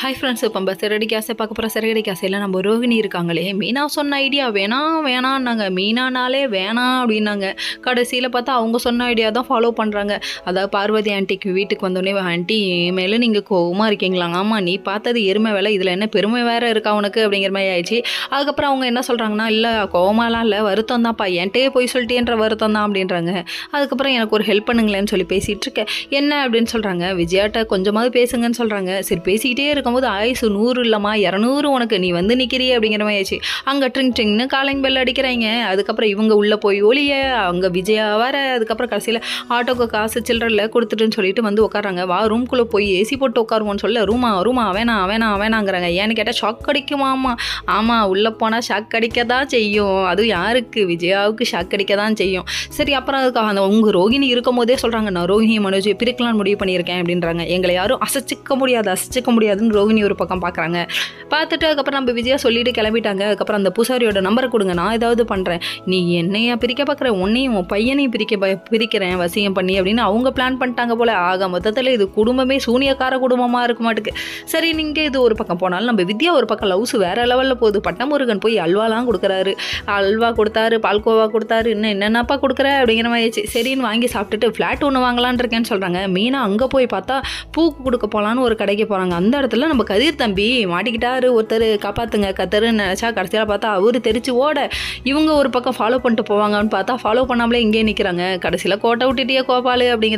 Hi friends, இப்போ நம்ம சிறடி கேஸை பார்க்க போகிற சிறகடி கேஸையில் நம்ம ரோகிணி இருக்காங்களே, மீனா சொன்ன ஐடியா வேணான்னாங்க. மீனானாலே வேணாம் அப்படின்னாங்க. கடைசியில் பார்த்தா அவங்க சொன்ன ஐடியா தான் ஃபாலோ பண்ணுறாங்க. அதாவது பார்வதி ஆண்டிக்கு வீட்டுக்கு வந்தோடனே, ஆண்டி என் மேலே நீங்கள் கோவமாக இருக்கீங்களாங்க. ஆமாம், நீ பார்த்தது எருமை வேலை, இதில் என்ன பெருமை வேறு இருக்கா உனக்கு அப்படிங்கிற மாதிரி ஆயிடுச்சு. அதுக்கப்புறம் அவங்க என்ன சொல்கிறாங்கன்னா, இல்லை கோவமாலாம் இல்லை, வருத்தம் தான்ப்பா, என்கிட்டயே போய் சொல்லிட்டேன்ற வருத்தம் தான் அப்படின்றாங்க. அதுக்கப்புறம் எனக்கு ஒரு ஹெல்ப் பண்ணுங்களேன்னு சொல்லி பேசிகிட்டு இருக்கேன். என்ன அப்படின்னு சொல்கிறாங்க, விஜயாட்ட கொஞ்சமாவது பேசுங்கன்னு சொல்கிறாங்க. சரி பேசிக்கிட்டே இருக்கும்போது ஆயுசு 100 இல்லைம்மா 200 உனக்கு, நீ வந்து நிற்கிறிய அப்படிங்கிற மாதிரி ஆச்சு. அங்கே ட்ரிங்னு காலிங் பெல் அடிக்கிறாங்க. அதுக்கப்புறம் இவங்க உள்ளே போய் ஒளிய, அங்கே விஜயா வர, அதுக்கப்புறம் கடைசியில் ஆட்டோக்கு காசு சில்லறல கொடுத்துட்டுன்னு சொல்லிட்டு வந்து உட்காராங்க. வா ரூம்குள்ளே போய் ஏசி போட்டு உட்காருவோன்னு சொல்ல, ரூமா வேணாங்கிறாங்க. ஏன்னு கேட்டால் ஷாக் அடிக்குமாம்மா. ஆமாம், உள்ளே போனால் ஷாக் அடிக்க தான் செய்யும். அதுவும் யாருக்கு, விஜயாவுக்கு ஷாக் அடிக்க தான் செய்யும். சரி, அப்புறம் அதுக்காக அந்த உங்கள் ரோகிணி இருக்கும் போதே சொல்கிறாங்க, நான் ரோஹிணி மனோஜ் பிரிக்கலான்னு முடிவு பண்ணியிருக்கேன் அப்படின்றாங்க. எங்களை யாரும் அசைச்சிக்க முடியாதுன்னு ரோஹிணி ஒரு பக்கம் பார்க்குறாங்க. பார்த்துட்டு அதுக்கப்புறம் நம்ம விஜயா சொல்லிட்டு கிளம்பிட்டாங்க. அதுக்கப்புறம் அந்த பூசாரியோட நம்பரை கொடுங்க, நான் ஏதாவது பண்ணுறேன். நீ என்னையா பிரிக்க பார்க்குற, உன்னையும் உன் பையனையும் பிரிக்கிறேன் வசியம் பண்ணி அப்படின்னு அவங்க பிளான் பண்ணிட்டாங்க போல. ஆக மொத்தத்தில் இது குடும்பமே சூனியக்கார குடும்பமாக இருக்க மாட்டுக்கு. சரி, நீங்கள் இது ஒரு பக்கம் போனாலும் நம்ம வித்யா ஒரு பக்கம் லவ்ஸ் வேறு லெவலில் போகுது. பட்டமுருகன் போய் அல்வாலாம் கொடுக்குறாரு. அல்வா கொடுத்தாரு, பால்கோவா கொடுத்தாரு, இன்னும் என்னென்னப்பா கொடுக்குற அப்படிங்கிற மாதிரி. சரின்னு வாங்கி சாப்பிட்டுட்டு ஃப்ளாட் ஒன்று வாங்கலான் இருக்கேன்னு சொல்கிறாங்க. மீனா அங்கே போய் பார்த்தா பூக்கு கொடுக்க போகலான்னு ஒரு கடைக்கு போகிறாங்க. அந்த இடத்துல நம்ம கதிர் தம்பி மாட்டிக்கிட்டாரு. ஒருத்தர் காப்பாற்றுங்க கத்தருன்னு நினச்சா கடைசியில் பார்த்தா அவரு தெரிச்சு ஓட, இவங்க ஒரு பக்கம் ஃபாலோ பண்ணிட்டு போவாங்கன்னு பார்த்தா ஃபாலோ பண்ணாமலே இங்கே நிற்கிறாங்க. கடைசியில் கோட்டை விட்டுட்டியே கோபாலு அப்படிங்கிற